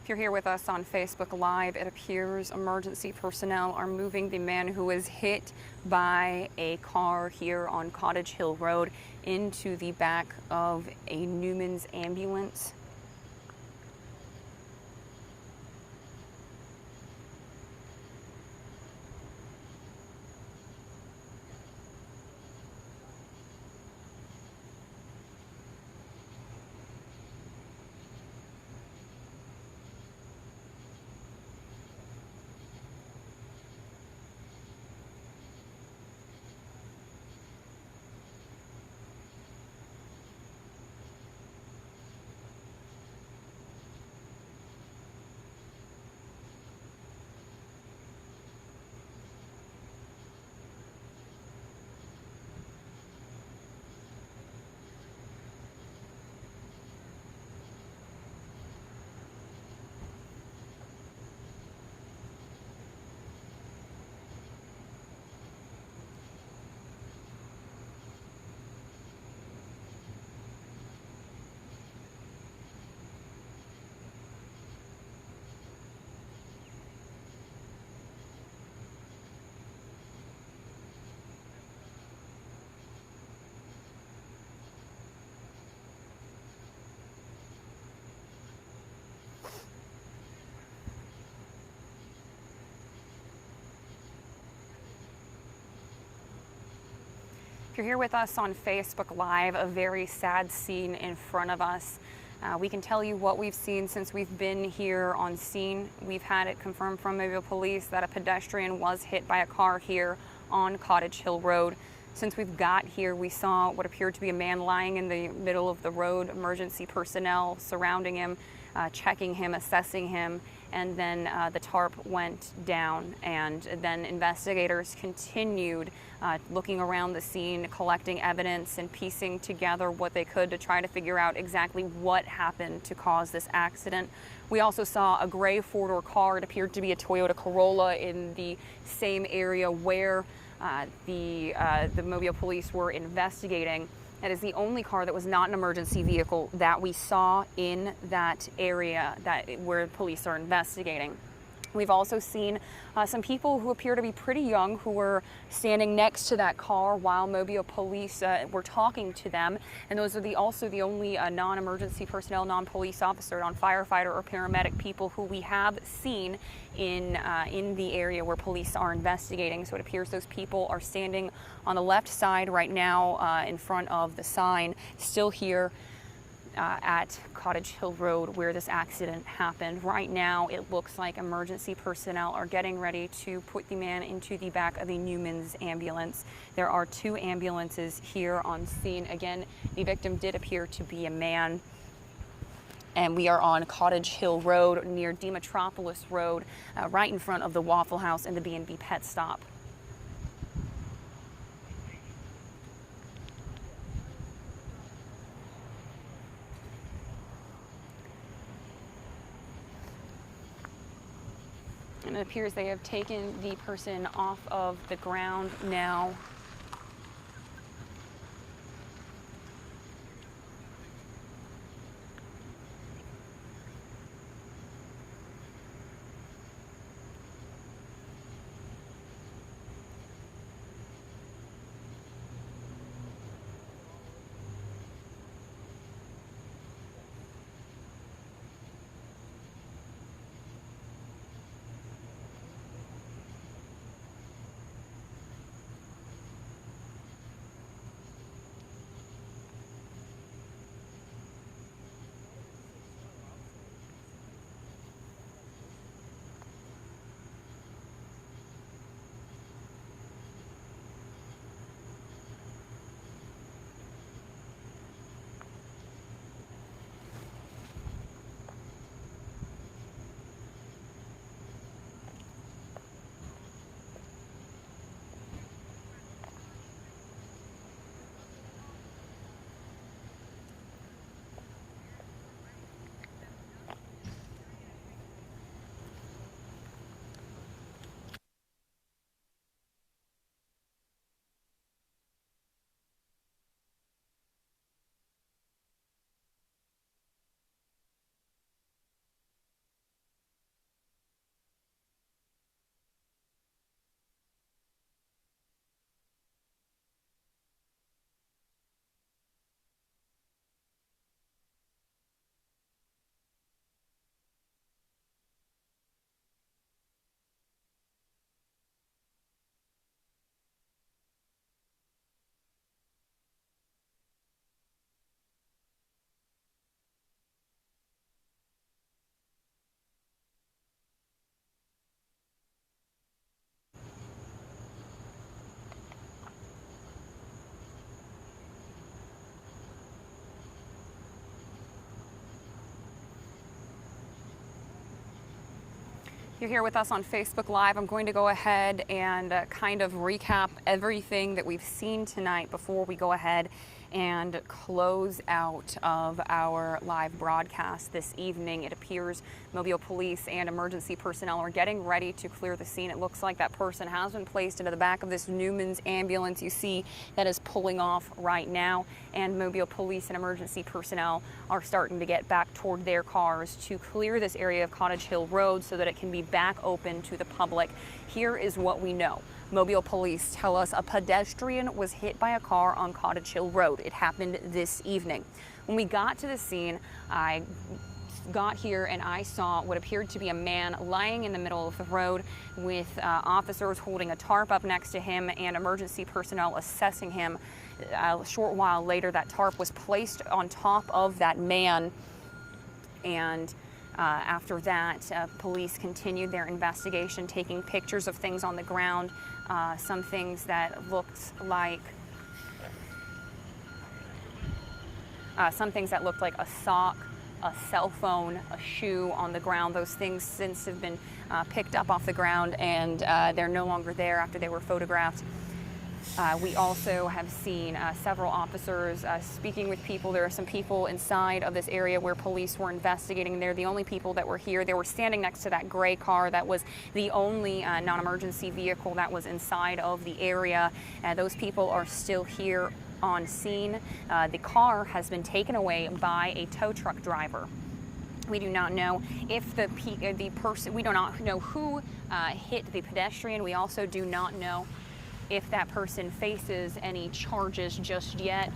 If you're here with us on Facebook Live, it appears emergency personnel are moving the man who was hit by a car here on Cottage Hill Road into the back of a Newman's ambulance. If you're here with us on Facebook Live, a very sad scene in front of us. We can tell you what we've seen since we've been here on scene. We've had it confirmed from Mobile Police that a pedestrian was hit by a car here on Cottage Hill Road. Since we've got here, we saw what appeared to be a man lying in the middle of the road, emergency personnel surrounding him, checking him, assessing him, and then the tarp went down, and then investigators continued looking around the scene, collecting evidence and piecing together what they could to try to figure out exactly what happened to cause this accident. We also saw a gray four-door car. It appeared to be a Toyota Corolla in the same area where the Mobile Police were investigating. That is the only car that was not an emergency vehicle that we saw in that area where police are investigating. We've also seen some people who appear to be pretty young who were standing next to that car while Mobile Police were talking to them. And those are also the only non-emergency personnel, non-police officer, non-firefighter or paramedic people who we have seen in the area where police are investigating. So it appears those people are standing on the left side right now in front of the sign, still here at Cottage Hill Road where this accident happened. Right now, it looks like emergency personnel are getting ready to put the man into the back of the Newman's ambulance. There are two ambulances here on scene. Again, the victim did appear to be a man. And we are on Cottage Hill Road near Demetropolis Road, right in front of the Waffle House and the B&B Pet Stop. And it appears they have taken the person off of the ground now. You're here with us on Facebook Live. I'm going to go ahead and kind of recap everything that we've seen tonight before we go ahead and close out of our live broadcast this evening. It appears Mobile Police and emergency personnel are getting ready to clear the scene. It looks like that person has been placed into the back of this Newman's ambulance you see that is pulling off right now, and Mobile Police and emergency personnel are starting to get back toward their cars to clear this area of Cottage Hill Road so that it can be back open to the public. Here is what we know. Mobile Police tell us a pedestrian was hit by a car on Cottage Hill Road. It happened this evening. When we got to the scene, I got here and I saw what appeared to be a man lying in the middle of the road with officers holding a tarp up next to him and emergency personnel assessing him. A short while later, that tarp was placed on top of that man, and after that, police continued their investigation, taking pictures of things on the ground, some things that looked like a sock, a cell phone, a shoe on the ground. Those things since have been picked up off the ground, and they're no longer there after they were photographed. We also have seen several officers speaking with people. There are some people inside of this area where police were investigating. They're the only people that were here. They were standing next to that gray car that was the only non-emergency vehicle that was inside of the area. Those people are still here on scene. The car has been taken away by a tow truck driver. We do not know if the person, we do not know who hit the pedestrian. We also do not know if that person faces any charges just yet.